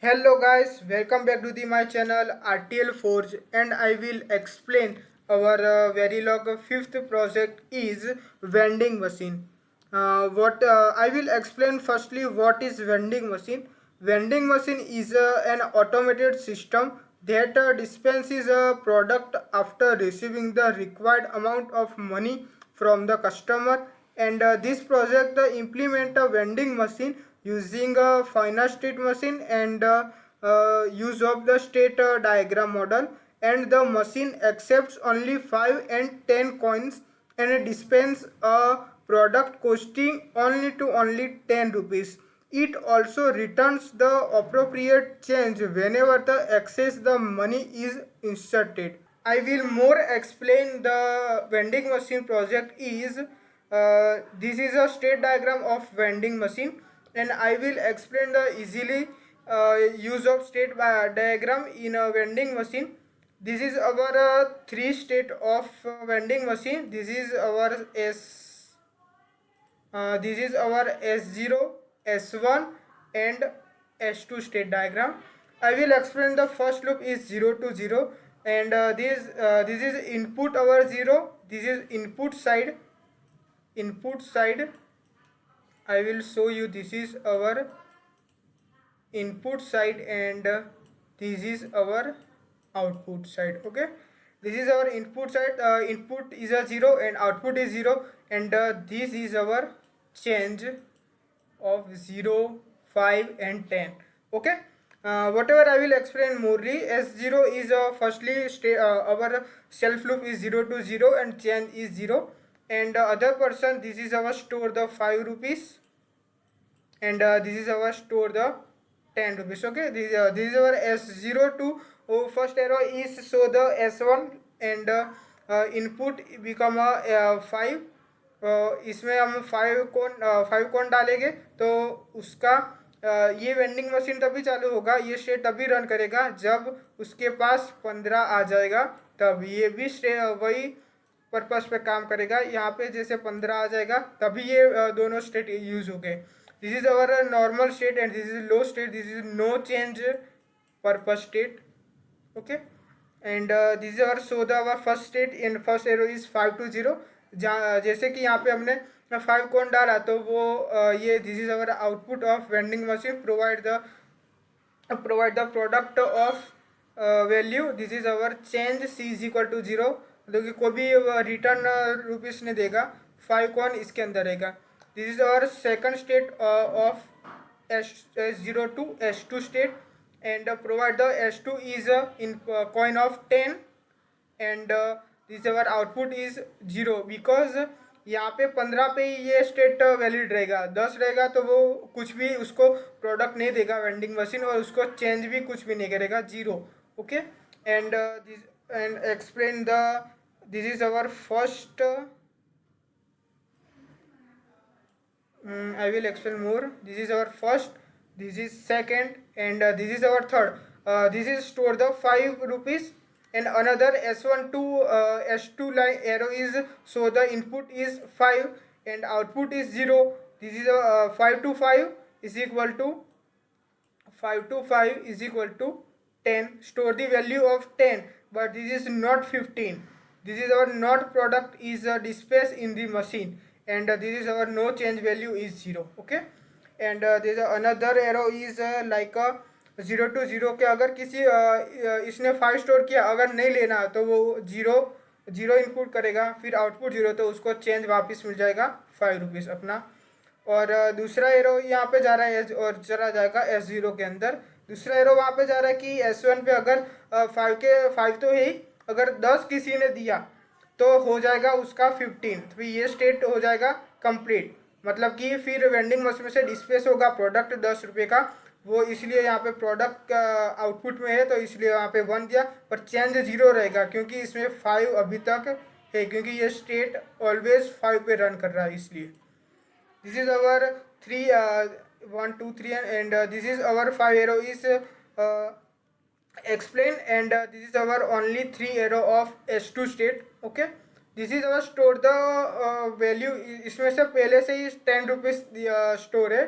Hello guys, welcome back to my channel RTL Forge, and I will explain our very long fifth project is vending machine. What I will explain firstly what is vending machine. Vending machine is an automated system that dispenses a product after receiving the required amount of money from the customer, and this project implement a vending machine using a finite state machine and use of the state diagram model, and the machine accepts only 5 and 10 coins and it dispense a product costing only 10 rupees. It also returns the appropriate change whenever the excess the money is inserted. I will more explain the vending machine project is this is a state diagram of vending machine, and I will explain the easily use of state diagram in a vending machine. This is our three state of vending machine. This is our S0, S1 and S2 state diagram. I will explain the first loop is 0 to 0, and this is input our 0, this is input side. I will show you this is our input side, and this is our output side. Okay, this is our input side. Input is a 0 and output is 0, and this is our change of 0, 5 and 10. Okay, whatever I will explain morely. S0 is firstly our self loop is 0 to 0 and change is 0, and other person, this is our store the 5 rupees, and this is our store the 10 rupees. Okay, this is our S0 to first arrow is so the S1, and input become a 5. इसमें हम 5 कौन डालेंगे तो उसका ये vending machine तभी चालू होगा, ये स्टेट तभी रन करेगा जब उसके पास 15 आ जाएगा, तब ये भी वही पर्पस पे काम करेगा। यहाँ पे जैसे 15 आ जाएगा तभी ये दोनों स्टेट यूज हो गए। This is our normal state and this is low state, this is no change purpose state. Okay, and this is our so the our first state in first arrow is 5 to 0। जैसे कि यहाँ पे हमने 5 कौन डाला तो वो ये this is our output of vending machine provide the product of value। This is our change C is equal to 0, मतलब कि कोई भी रिटर्न रुपीस नहीं देगा, 5 कौन इसके अंदर रहेगा। This is our second state of S0 to S2 state, and provide the S2 is in coin of 10, and this our output is 0 because यहाँ पे 15 पे ये स्टेट वैलिड रहेगा, 10 रहेगा तो वो कुछ भी उसको प्रोडक्ट नहीं देगा वेंडिंग मशीन, और उसको चेंज भी कुछ भी नहीं करेगा, 0। Okay, and this and explain the this is our first I will explain more. This is our first, this is second, and this is our third. This is store the 5 rupees, and another S1 to S2 line arrow is so the input is 5 and output is 0. This is 5 to 5 is equal to 10. Store the value of 10, but this is not 15. This is our not product is dispatched in the machine, and this is our no change value is 0। okay, and there is another arrow is like 0 to 0 के अगर किसी इसने 5 store किया, अगर नहीं लेना तो वो 0 इनपुट करेगा, फिर आउटपुट 0, तो उसको चेंज वापस मिल जाएगा 5 रुपीज़ अपना। और दूसरा एरो यहाँ पे जा रहा है और चला जाएगा S0 के अंदर। दूसरा एरो वहाँ पे जा रहा है कि S1 पे अगर 5 तो है ही, अगर 10 किसी ने दिया तो हो जाएगा उसका 15, तो ये स्टेट हो जाएगा कंप्लीट, मतलब कि फिर वेंडिंग मशीन से डिस्पेस होगा प्रोडक्ट 10 रुपये का, वो इसलिए यहाँ पे प्रोडक्ट आउटपुट में है तो इसलिए यहाँ पे 1 दिया, पर चेंज 0 रहेगा क्योंकि इसमें 5 अभी तक है, क्योंकि ये स्टेट ऑलवेज 5 पे रन कर रहा है इसलिए। This is our 3 1 2 3 and this is our 5 arrow is explain, and this is our only 3 arrow of S2 state। okay, this is our store the value, इसमें से पहले से ही 10 रुपीज़ स्टोर है।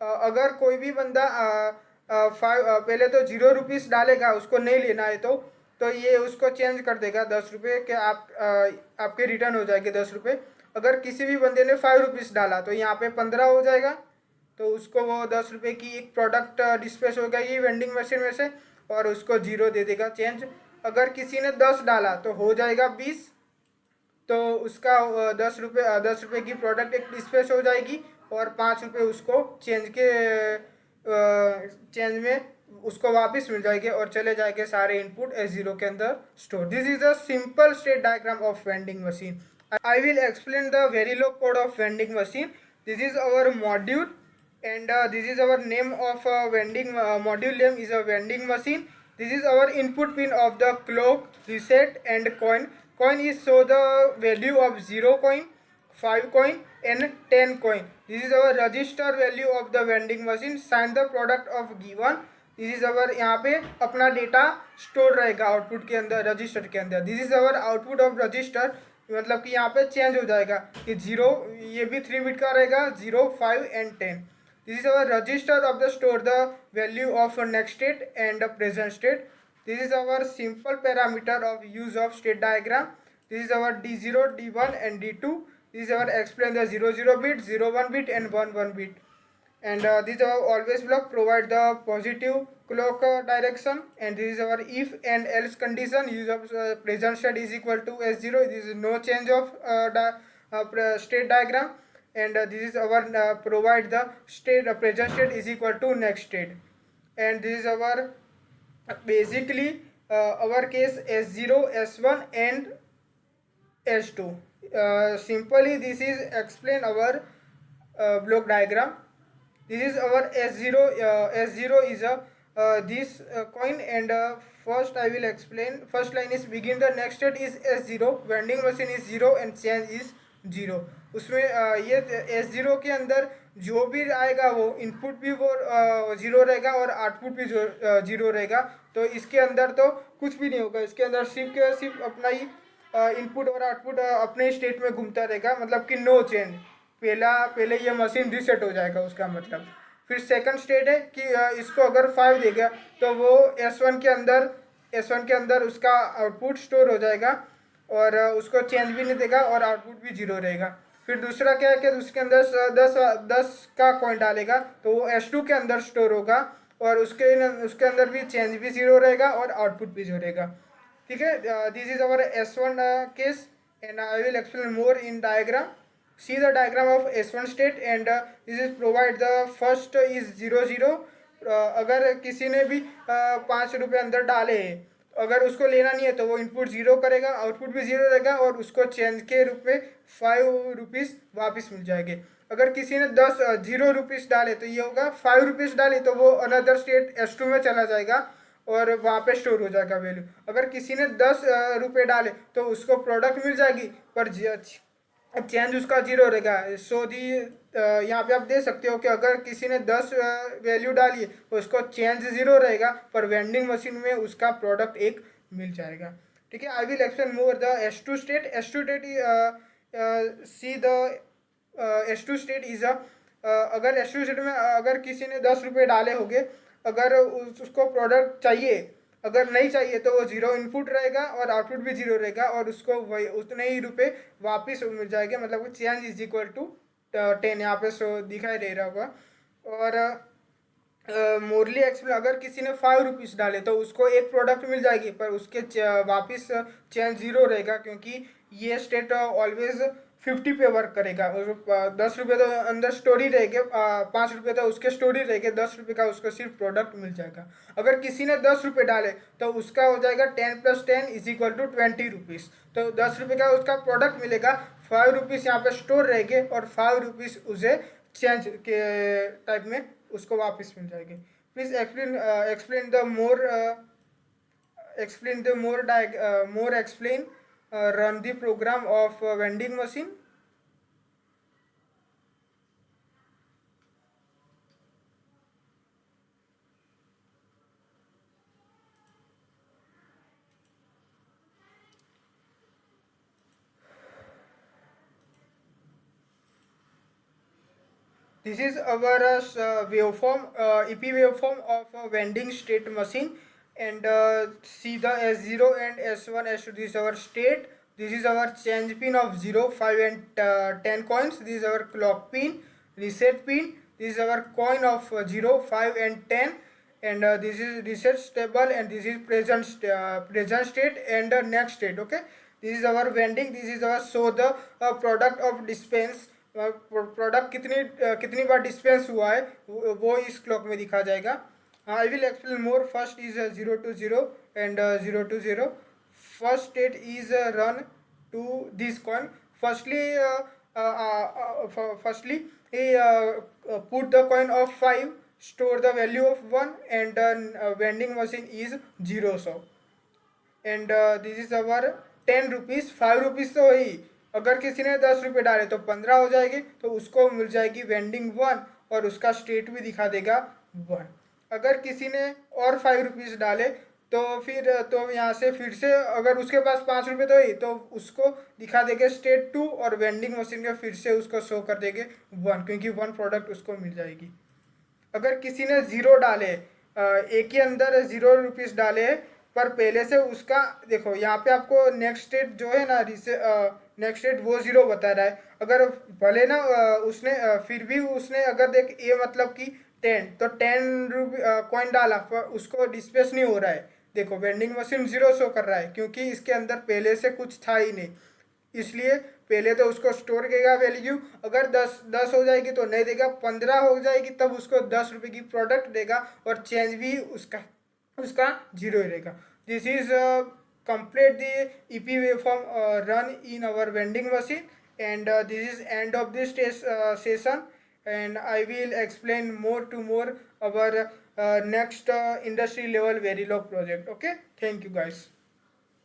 अगर कोई भी बंदा पहले तो 0 रुपीज़ डालेगा, उसको नहीं लेना है तो ये उसको चेंज कर देगा 10 रुपये के आपके रिटर्न हो जाएंगे 10 रुपये। अगर किसी भी बंदे ने 5 रुपीज़ डाला तो यहाँ पे 15 हो जाएगा, तो उसको वो 10 रुपये की एक प्रोडक्ट डिस्पेस हो गई वेंडिंग मशीन में से, और उसको 0 दे देगा चेंज। अगर किसी ने 10 डाला तो हो जाएगा 20, तो उसका 10 रुपये की प्रोडक्ट एक डिस्पेस हो जाएगी, और 5 रुपये उसको चेंज में उसको वापस मिल जाएंगे और चले जाएंगे सारे इनपुट S0 के अंदर store. This is a simple state diagram of vending machine. I will explain the Verilog code of vending machine. This is our module, and this is our name of vending module name is a vending machine. This is our input pin of the clock, reset, and coin. Coin is show the value of 0 coin, 5 coin, and 10 coin. This is our register value of the vending machine. Sign the product of given. This is अवर, यहाँ पे अपना data store रहेगा output के अंदर, register के अंदर। This is our output of register, मतलब कि यहाँ पे चेंज हो जाएगा कि 0, ये भी 3 बिट का रहेगा, 0, 5 and 10। This is our register of the store the value of next state and present state. This is our simple parameter of use of state diagram. This is our D0, D1 and D2। This is our explain the 0 bit, 0 bit and 1 bit. And this is our always block provide the positive clock direction, and this is our if and else condition. Use of present state is equal to S0. This is no change of state diagram, and this is our provide the state present state is equal to next state, and this is our basically our case S0, S1 and S2. Simply this is explain our block diagram. This is our S0. S0 is a this coin, and first I will explain. First line is begin, the next state is S0, vending machine is 0 and change is 0। उसमें ये S0 के अंदर जो भी आएगा वो input भी वो 0 रहेगा और आउटपुट भी 0 रहेगा। तो इसके अंदर तो कुछ भी नहीं होगा, इसके अंदर सिर्फ अपना ही इनपुट और आउटपुट अपने स्टेट में घूमता रहेगा, मतलब कि नो चेंज। पहले ये मशीन रीसेट हो जाएगा उसका मतलब। फिर सेकंड स्टेट है कि इसको अगर 5 देगा तो वो S1 के अंदर उसका आउटपुट स्टोर हो जाएगा, और उसको चेंज भी नहीं देगा और आउटपुट भी 0 रहेगा। फिर दूसरा क्या है कि उसके अंदर 10 का कॉइन डालेगा तो वो S2 के अंदर स्टोर होगा, और उसके अंदर भी चेंज भी 0 रहेगा और आउटपुट भी 0 रहेगा। ठीक है, this is our S1 case, and I will explain more in diagram. See the diagram of S1 state, and this is provide the first is 0 0। अगर किसी ने भी 5 रुपये अंदर डाले, अगर उसको लेना नहीं है तो वो इनपुट 0 करेगा, आउटपुट भी 0 रहेगा, और उसको चेंज के रूप में 5 रुपीज़ वापस मिल जाएंगे। अगर किसी ने 0 रुपीज़ डाले तो ये होगा, 5 रुपीज़ डाले तो वो अनदर स्टेट S2 में चला जाएगा और वहाँ पे स्टोर हो जाएगा वैल्यू। अगर किसी ने 10 रुपये डाले तो उसको प्रोडक्ट मिल जाएगी, पर चेंज उसका 0 रहेगा। सो दी यहाँ पे आप दे सकते हो कि अगर किसी ने 10 वैल्यू डाली तो उसको चेंज 0 रहेगा, पर वेंडिंग मशीन में उसका प्रोडक्ट एक मिल जाएगा। ठीक है, आई will explain more the S2 state. S2 state see the S2 state is अगर S2 स्टेट में अगर किसी ने 10 रुपये डाले होंगे, अगर उसको प्रोडक्ट चाहिए, अगर नहीं चाहिए तो वो 0 इनपुट रहेगा और आउटपुट भी 0 रहेगा, और उसको वही उतने ही रुपए वापस मिल जाएंगे, मतलब चेंज इज इक्वल टू 10 यहाँ पे शो दिखाई दे रहा होगा। और मोरली एक्सप्लेन, अगर किसी ने 5 रुपीज़ डाले तो उसको एक प्रोडक्ट मिल जाएगी, पर उसके वापस चेंज 0 रहेगा, क्योंकि ये स्टेट ऑलवेज 50 पे वर्क करेगा। और 10 रुपये तो अंदर स्टोरी रहेगी, 5 रुपये तो उसके स्टोरी रहेगी, 10 रुपये का उसको सिर्फ प्रोडक्ट मिल जाएगा। अगर किसी ने 10 रुपये डाले तो उसका हो जाएगा 10 + 10 इज इक्वल टू 20 रुपीज़। तो 10 रुपये का उसका प्रोडक्ट मिलेगा, 5 रुपीज़ यहाँ पे स्टोर रहेंगे और 5 रुपीज़ उसे चेंज के टाइप में उसको वापस मिल जाएगी। Please explain the more explain run the program of vending machine। This is our waveform, EP waveform of a vending state machine, and see the S0 and S1, S2. This is our state. This is our change pin of 0, 5 and 10 coins. This is our clock pin, reset pin. This is our coin of 0, 5 and 10, and this is reset stable, and this is present state and next state. Okay, this is our vending. This is our show the product of dispense. Product कितनी बार dispense हुआ है वो इस clock में दिखा जाएगा. I will explain more. First is 0 to 0 and 0 to 0. First state is run to this coin. Firstly put the coin of 5, store the value of 1, and vending machine is 0. So and this is our 10 rupees. 5 rupees तो वही, अगर किसी ने 10 रुपये डाले तो 15 हो जाएगी, तो उसको मिल जाएगी वेंडिंग 1 और उसका स्टेट भी दिखा देगा 1. अगर किसी ने और 5 रुपीज़ डाले तो फिर तो यहाँ से फिर से अगर उसके पास 5 रुपये तो ही, तो उसको दिखा देंगे स्टेट 2 और वेंडिंग मशीन में फिर से उसको शो कर देंगे 1, क्योंकि 1 प्रोडक्ट उसको मिल जाएगी. अगर किसी ने 0 डाले, एक ही अंदर 0 रुपीज़ डाले, पर पहले से उसका देखो यहाँ पे आपको नेक्स्ट स्टेट जो है ना, नेक्स्ट स्टेट वो 0 बता रहा है. अगर भले ना उसने फिर भी उसने अगर देख ये मतलब कि 10, तो 10 कॉइन डाला पर उसको डिस्पेस नहीं हो रहा है. देखो वेंडिंग मशीन 0 शो कर रहा है क्योंकि इसके अंदर पहले से कुछ था ही नहीं, इसलिए पहले तो उसको स्टोर करेगा वैल्यू. अगर 10 हो जाएगी तो नहीं देगा, 15 हो जाएगी तब उसको 10 रुपये की प्रोडक्ट देगा और चेंज भी उसका 0 ही रहेगा. This is complete the EP waveform run in our vending machine, and this is end of this session, and I will explain more to more our next industry level Verilog project. Okay, thank you guys.